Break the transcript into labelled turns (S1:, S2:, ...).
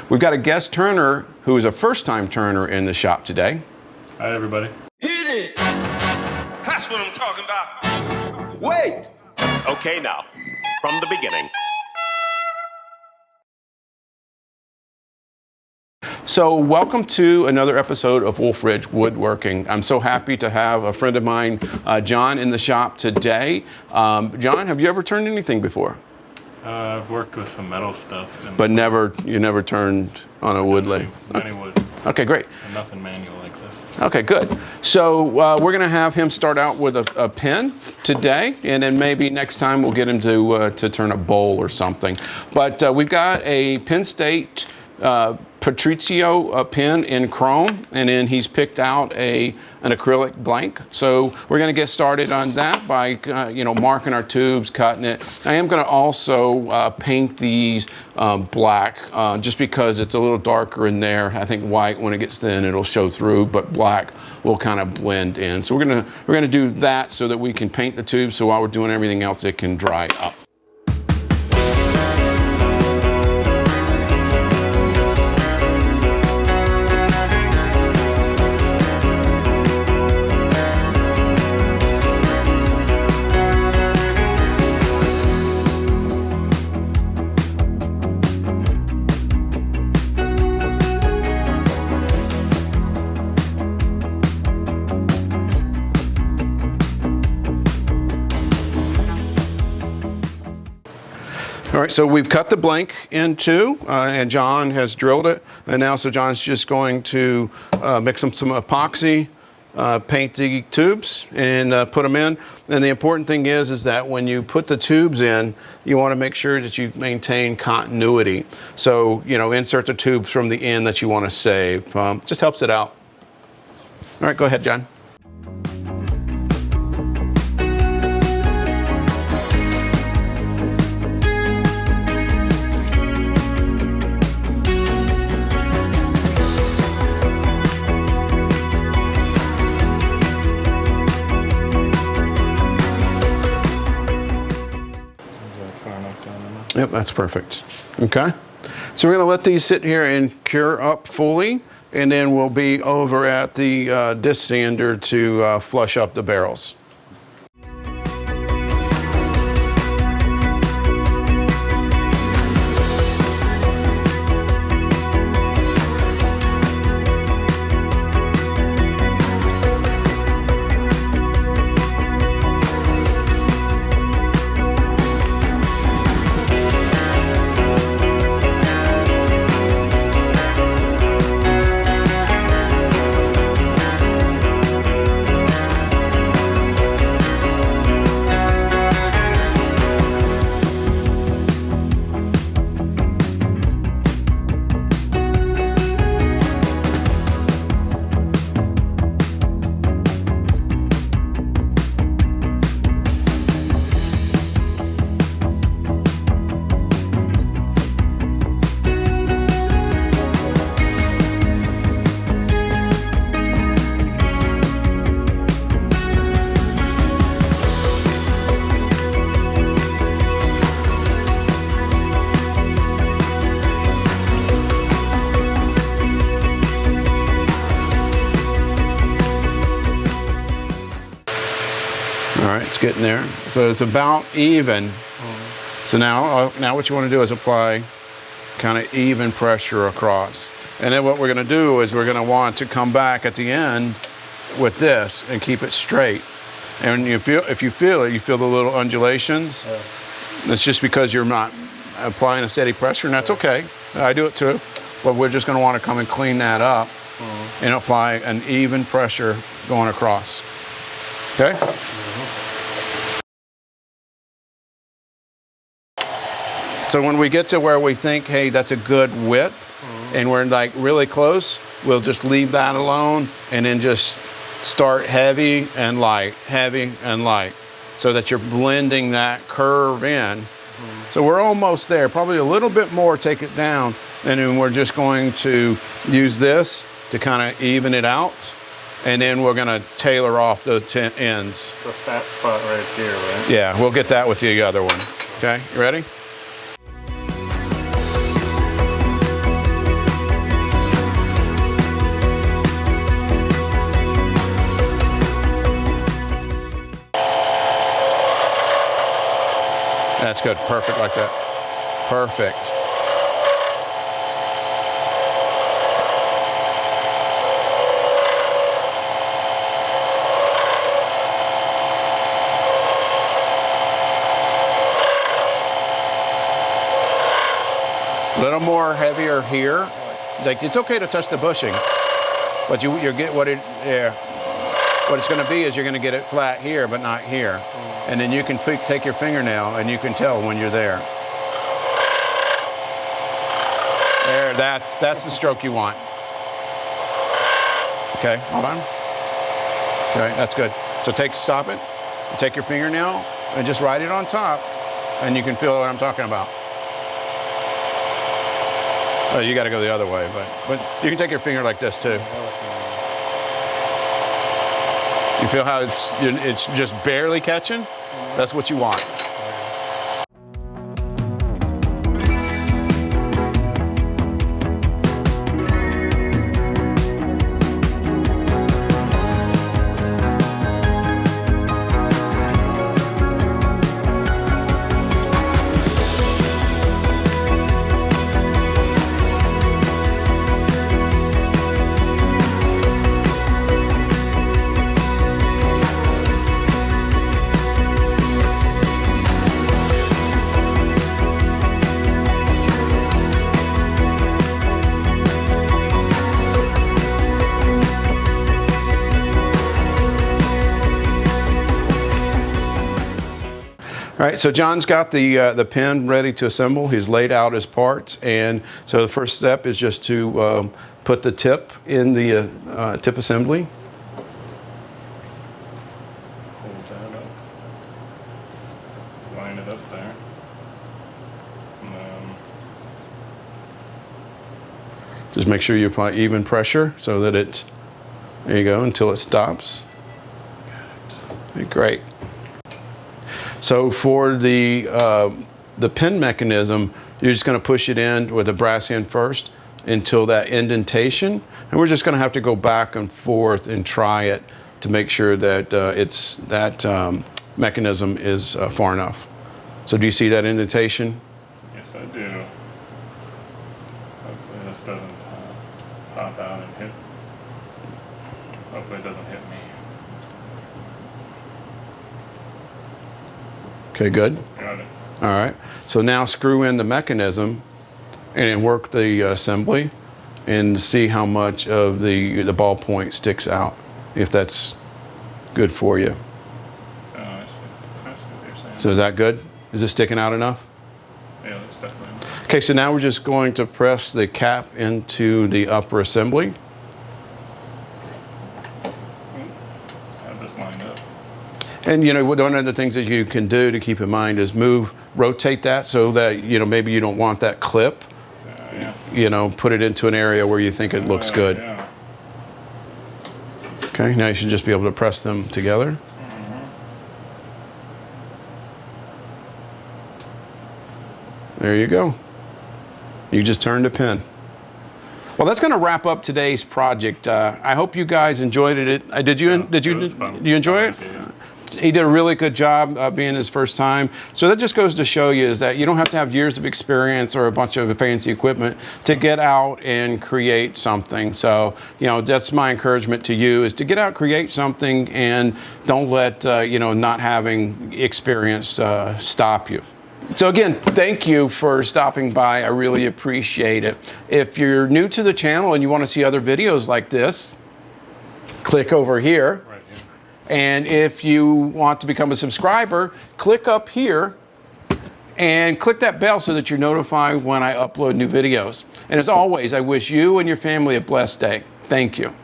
S1: We've got a guest turner who is a first-time turner in the shop today.
S2: Hi, everybody.
S3: Hit it! That's what I'm talking about. Wait!
S4: Okay, now, from the beginning.
S1: So welcome to another episode of Wolf Ridge Woodworking. I'm so happy to have a friend of mine, John, in the shop today. John, have you ever turned anything before?
S2: I've worked with some metal stuff.
S1: But you never turned on a wood lathe?
S2: Any wood.
S1: Okay, great.
S2: And nothing manual like this.
S1: Okay, good. So we're going to have him start out with a pen today, and then maybe next time we'll get him to turn a bowl or something. But we've got a Penn State Patrizio pen in chrome, and then he's picked out an acrylic blank. So we're going to get started on that by marking our tubes, cutting it. I am going to also paint these black, just because it's a little darker in there. I think white, when it gets thin, it'll show through, but black will kind of blend in. So we're gonna do that so that we can paint the tubes. So while we're doing everything else, it can dry up. All right, so we've cut the blank in two, and John has drilled it. And now, so John's just going to mix some epoxy, paint the tubes, and put them in. And the important thing is that when you put the tubes in, you want to make sure that you maintain continuity. So, insert the tubes from the end that you want to save. Just helps it out. All right, go ahead, John. Yep, that's perfect. Okay. So we're going to let these sit here and cure up fully, and then we'll be over at the disc sander to flush up the barrels. All right, it's getting there. So it's about even. So now what you want to do is apply kind of even pressure across. And then what we're going to do is we're going to want to come back at the end with this and keep it straight. And if you feel the little undulations, it's just because you're not applying a steady pressure, and that's okay. I do it too. But we're just going to want to come and clean that up and apply an even pressure going across. Okay? So when we get to where we think, hey, that's a good width, and we're like really close, we'll just leave that alone and then just start heavy and light, so that you're blending that curve in. So we're almost there, probably a little bit more, take it down, and then we're just going to use this to kind of even it out, and then we're going to tailor off the ends.
S2: The fat spot right here, right?
S1: Yeah, we'll get that with the other one. Okay, you ready? good. Perfect like that. Perfect. A little more heavier here. Like, it's okay to touch the bushing, but you get what it, yeah. What it's going to be is you're going to get it flat here, but not here. And then you can take your fingernail and you can tell when you're there. There, that's the stroke you want. Okay, hold on. Okay, that's good. So stop it, take your fingernail and just ride it on top, and you can feel what I'm talking about. Oh, you got to go the other way, but you can take your finger like this too. You feel how it's just barely catching? That's what you want. All right, so John's got the pin ready to assemble. He's laid out his parts, and so the first step is just to put the tip in the tip assembly.
S2: Hold that up. Line it up there. And then
S1: Just make sure you apply even pressure so that there you go, until it stops. Great. So for the pin mechanism, you're just going to push it in with a brass end first until that indentation, and we're just going to have to go back and forth and try it to make sure that that mechanism is far enough. So do you see that indentation?
S2: yes, I do. Hopefully this doesn't pop out and hit. Hopefully it doesn't hit me.
S1: Okay, good.
S2: Got it.
S1: All right. So now screw in the mechanism and work the assembly and see how much of the ball point sticks out, if that's good for you.
S2: Oh, I see. That's what you're saying.
S1: So is that good? Is it sticking out enough?
S2: Yeah, that's definitely.
S1: Okay, so now we're just going to press the cap into the upper assembly.
S2: Have this lined up.
S1: And you know, one of the things that you can do to keep in mind is rotate that so that, you know, maybe you don't want that clip.
S2: Yeah.
S1: You know, put it into an area where you think it looks good.
S2: Yeah.
S1: Okay, now you should just be able to press them together. There you go. You just turned a pin. Well, that's going to wrap up today's project. I hope you guys enjoyed it. Did you enjoy it?
S2: Yeah.
S1: He did a really good job being his first time. So that just goes to show you is that you don't have to have years of experience or a bunch of fancy equipment to get out and create something. So, you know, that's my encouragement to you, is to get out, create something, and don't let, you know, not having experience stop you. So again, thank you for stopping by. I really appreciate it. If you're new to the channel and you want to see other videos like this, click over here.
S2: Right here.
S1: And if you want to become a subscriber, click up here and click that bell so that you're notified when I upload new videos. And as always, I wish you and your family a blessed day. Thank you.